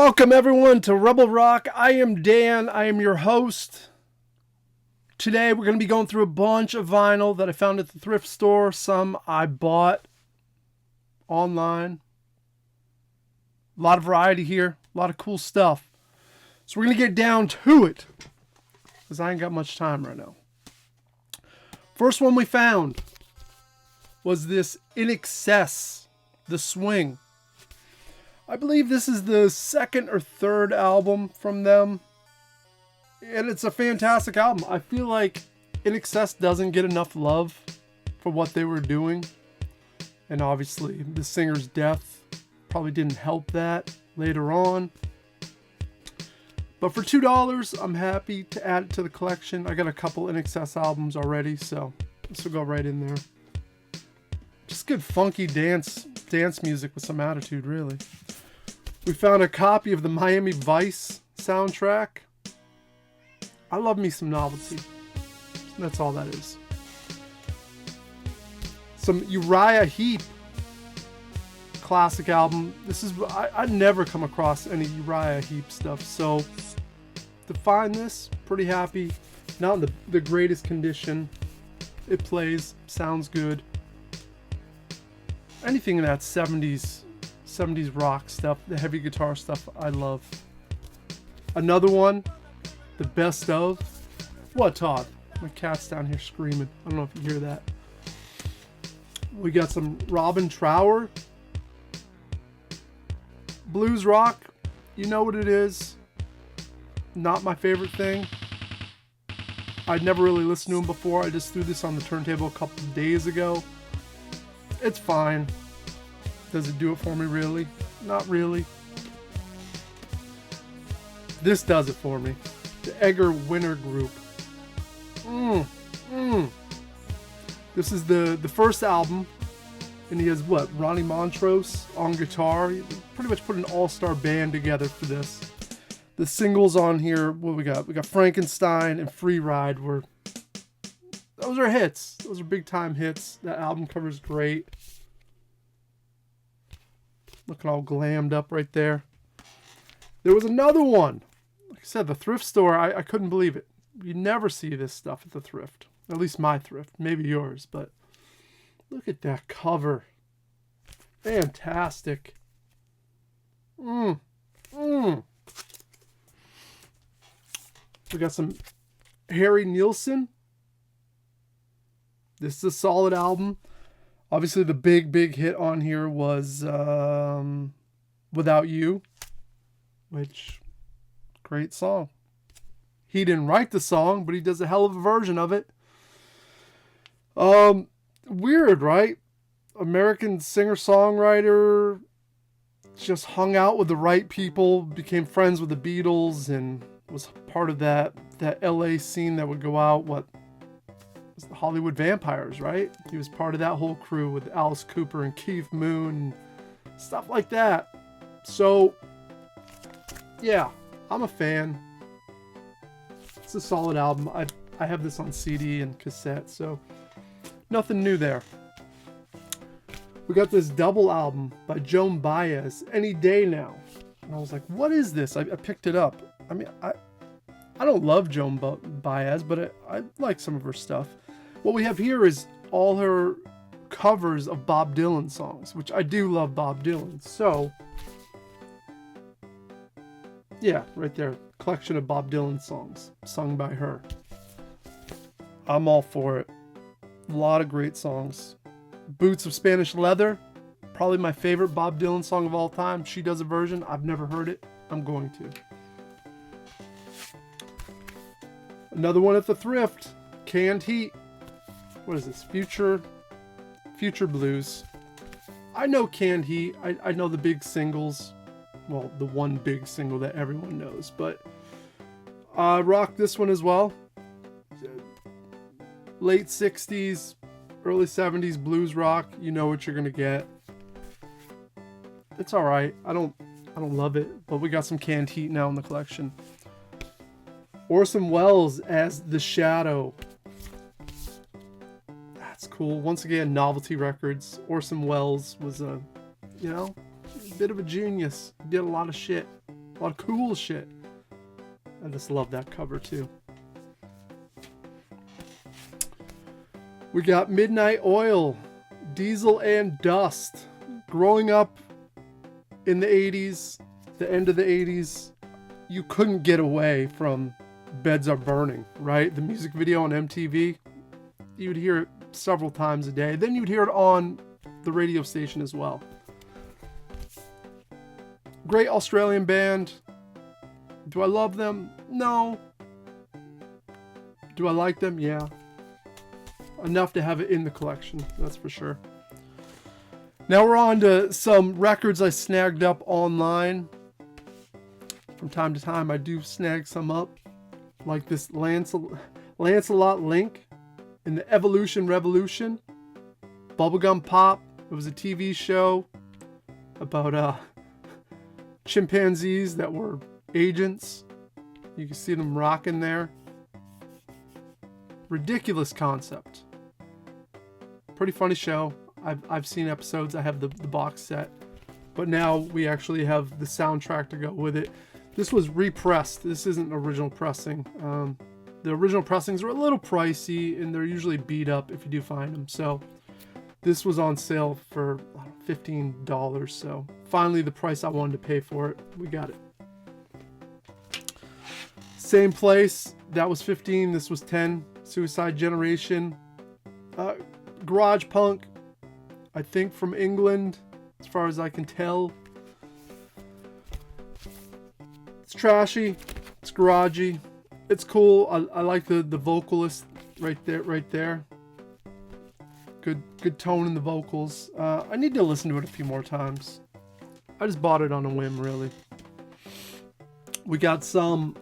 Welcome everyone to Rebel Rock. I am Dan. I am your host. Today we're going to be going through a bunch of vinyl that I found at the thrift store. Some I bought online. A lot of variety here. A lot of cool stuff. So we're going to get down to it, because I ain't got much time right now. First one we found was this In Excess, The Swing. I believe this is the second or third album from them. And it's a fantastic album. I feel like In Excess doesn't get enough love for what they were doing. And obviously the singer's death probably didn't help that later on. But for $2, I'm happy to add it to the collection. I got a couple In Excess albums already, so this will go right in there. Just good funky dance music with some attitude, really. We found a copy of the Miami Vice soundtrack. I love me some novelty. That's all that is. Some Uriah Heep classic album. This is, I never come across any Uriah Heep stuff, so to find this, pretty happy. Not in the greatest condition. It plays, sounds good. Anything in that 70s rock stuff, the heavy guitar stuff, I love. Another one, the best of. What, Todd? My cat's down here screaming. I don't know if you hear that. We got some Robin Trower. Blues rock, you know what it is. Not my favorite thing. I'd never really listened to him before. I just threw this on the turntable a couple of days ago. It's fine. Does it do it for me, really? Not really. This does it for me. The Edgar Winter Group. This is the first album, and he has what? Ronnie Montrose on guitar. He pretty much put an all-star band together for this. The singles on here, what we got? We got Frankenstein and Free Ride. Those are hits. Those are big-time hits. That album cover's great. Looking all glammed up right there. There was another one. Like I said, the thrift store, I couldn't believe it. You never see this stuff at the thrift. At least my thrift. Maybe yours, but look at that cover. Fantastic. We got some Harry Nilsson. This is a solid album. Obviously, the big hit on here was Without You, which, great song. He didn't write the song, but he does a hell of a version of it. Weird, right? American singer-songwriter, just hung out with the right people, became friends with the Beatles, and was part of that LA scene that would go out, the Hollywood Vampires, right? He was part of that whole crew with Alice Cooper and Keith Moon and stuff like that. So, yeah, I'm a fan. It's a solid album. I have this on CD and cassette, so nothing new there. We got this double album by Joan Baez, Any Day Now. And I was like, what is this? I picked it up. I mean, I don't love Joan Baez, but I like some of her stuff. What we have here is all her covers of Bob Dylan songs, which I do love Bob Dylan. So, yeah, right there. Collection of Bob Dylan songs sung by her. I'm all for it. A lot of great songs. Boots of Spanish Leather, probably my favorite Bob Dylan song of all time. She does a version. I've never heard it. I'm going to. Another one at the thrift. Canned Heat. What is this? Future Blues. I know Canned Heat. I know the big singles. Well, the one big single that everyone knows. But rock this one as well. Late 60s, early 70s blues rock. You know what you're going to get. It's alright. I don't love it. But we got some Canned Heat now in the collection. Orson Welles as The Shadow. That's cool. Once again, Novelty Records. Orson Welles was a bit of a genius. Did a lot of shit. A lot of cool shit. I just love that cover too. We got Midnight Oil, Diesel and Dust. Growing up in the 80s, the end of the 80s, you couldn't get away from Beds Are Burning, right? The music video on MTV. You'd hear it several times a day. Then you'd hear it on the radio station as well. Great Australian band. Do I love them? No. Do I like them? Yeah. Enough to have it in the collection, that's for sure. Now we're on to some records I snagged up online. From time to time I do snag some up. Like this Lancelot Link in the Evolution Revolution. Bubblegum Pop. It was a TV show about chimpanzees that were agents. You can see them rocking there. Ridiculous concept. Pretty funny show. I've seen episodes. I have the box set. But now we actually have the soundtrack to go with it. This was repressed. This isn't original pressing. The original pressings are a little pricey and they're usually beat up if you do find them. So this was on sale for $15. So finally the price I wanted to pay for it. We got it. Same place. That was 15. This was 10. Suicide Generation. Garage punk. I think from England, as far as I can tell. It's trashy. It's garagey. It's cool. I like the vocalist right there. Good tone in the vocals. I need to listen to it a few more times. I just bought it on a whim, really. We got some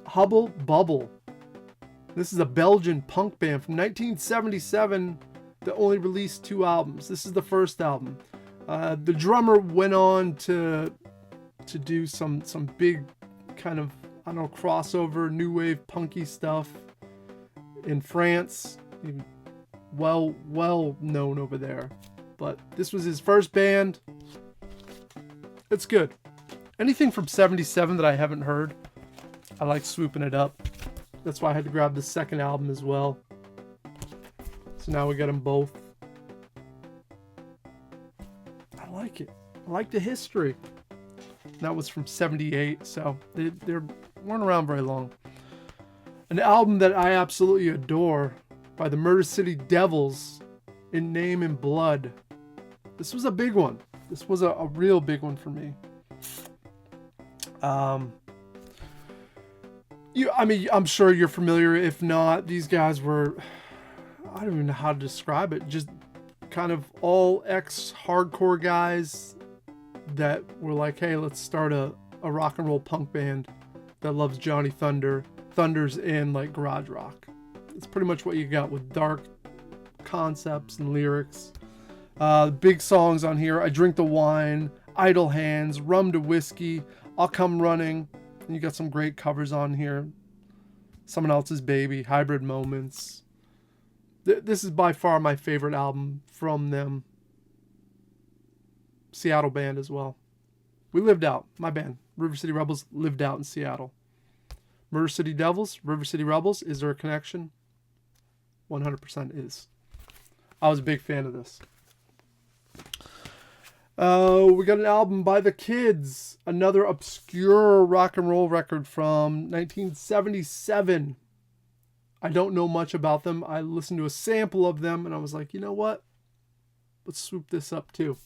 Hubble Bubble. This is a Belgian punk band from 1977 that only released 2 albums. This is the first album. The drummer went on to do some big kind of, I don't know, crossover, new wave punky stuff in France. Well known over there. But this was his first band. It's good. Anything from 77 that I haven't heard, I like swooping it up. That's why I had to grab the second album as well. So now we got them both. I like it. I like the history. That was from 78, so they weren't around very long. An album that I absolutely adore by the Murder City Devils, In Name and Blood. This was a big one. This was a real big one for me. I'm sure you're familiar. If not, these guys were, I don't even know how to describe it. Just kind of all ex-hardcore guys that were like, hey, let's start a rock and roll punk band that loves Johnny Thunders and like garage rock. It's pretty much what you got with dark concepts and lyrics. Big songs on here. I Drink the Wine, Idle Hands, Rum to Whiskey, I'll Come Running. And you got some great covers on here. Someone Else's Baby, Hybrid Moments. This is by far my favorite album from them. Seattle band as well. We lived out. My band, River City Rebels, lived out in Seattle. Murder City Devils, River City Rebels. Is there a connection? 100% is. I was a big fan of this. We got an album by The Kids. Another obscure rock and roll record from 1977. I don't know much about them. I listened to a sample of them and I was like, you know what? Let's swoop this up too.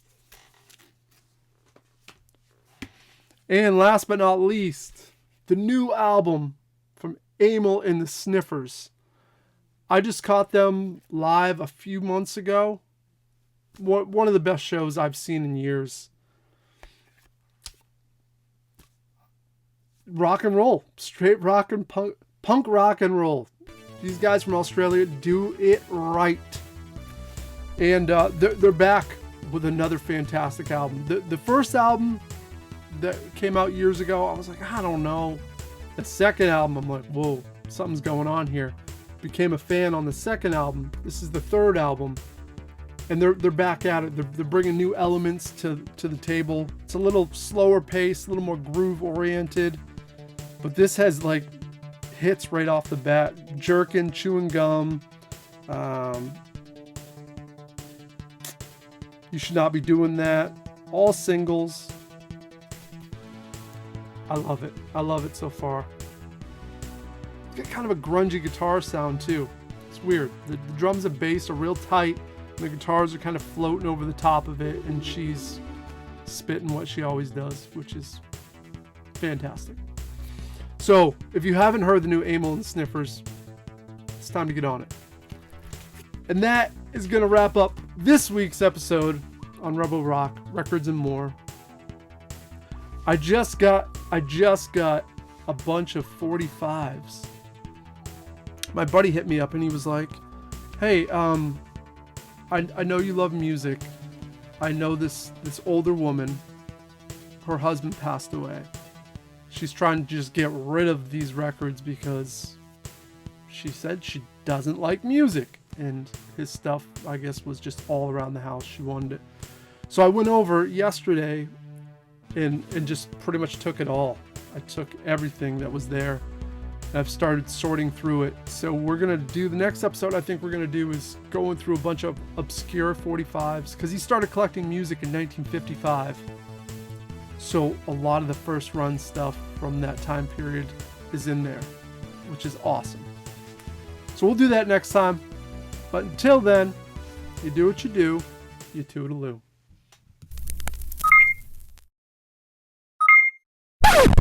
And last but not least, the new album from Amyl and the Sniffers. I just caught them live a few months ago. One of the best shows I've seen in years. Rock and roll. Straight rock and punk rock and roll. These guys from Australia do it right. And they're back with another fantastic album. The first album that came out years ago, I was like, I don't know. The second album, I'm like, whoa, something's going on here. Became a fan on the second album. This is the third album. and they're back at it. They're bringing new elements to the table. It's a little slower pace, a little more groove oriented, but this has like hits right off the bat. Jerkin, Chewing Gum, You Should Not Be Doing That, all singles. I love it. I love it so far. It's got kind of a grungy guitar sound too. It's weird. The drums and bass are real tight, and the guitars are kind of floating over the top of it, and she's spitting what she always does, which is fantastic. So, if you haven't heard the new Amyl and Sniffers, it's time to get on it. And that is going to wrap up this week's episode on Rebel Rock, Records and More. I just got a bunch of 45s. My buddy hit me up and he was like, hey, I know you love music. I know this older woman, her husband passed away. She's trying to just get rid of these records because she said she doesn't like music. And his stuff, I guess, was just all around the house. She wanted it. So I went over yesterday and just pretty much took it all. I took everything that was there. And I've started sorting through it. So we're going to do the next episode I think we're going to do is going through a bunch of obscure 45s, because he started collecting music in 1955. So a lot of the first run stuff from that time period is in there, which is awesome. So we'll do that next time. But until then, you do what you do, you toodaloo.